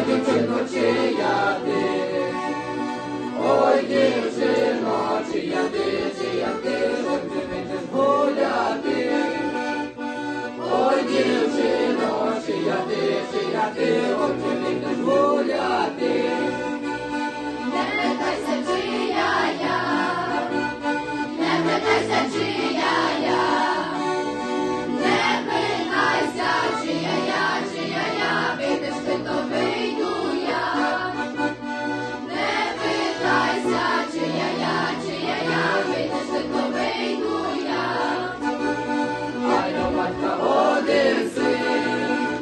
ой, дівчино, чия ти, ой, дівчино, чия ти, щоб ти підеш гуляти. Ой, дівчино, чия ти, ой, ти підеш гуляти. Не питайся, чия я, не питайся, чия я, не питайся, чия я, підеш ти, то вийду я. Не питайся, чия я, підеш ти, то вийду я. А я батька один син,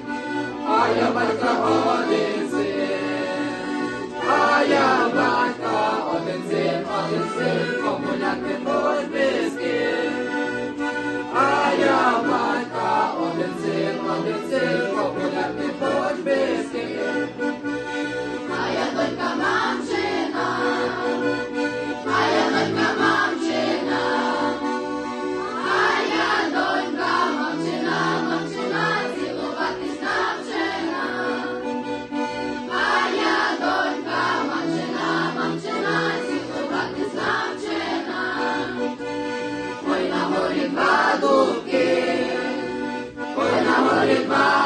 а я батька один син, а я батька один син, погуляти хоч без ким. А я батька один син, погуляти хоч без ким. А я донька мамчина, а я донька мамчина, а я донька мамчина, цілуватись навчена. А я донька мамчина, цілуватись навчена. Ой, на горі два дубки, ой, на горі два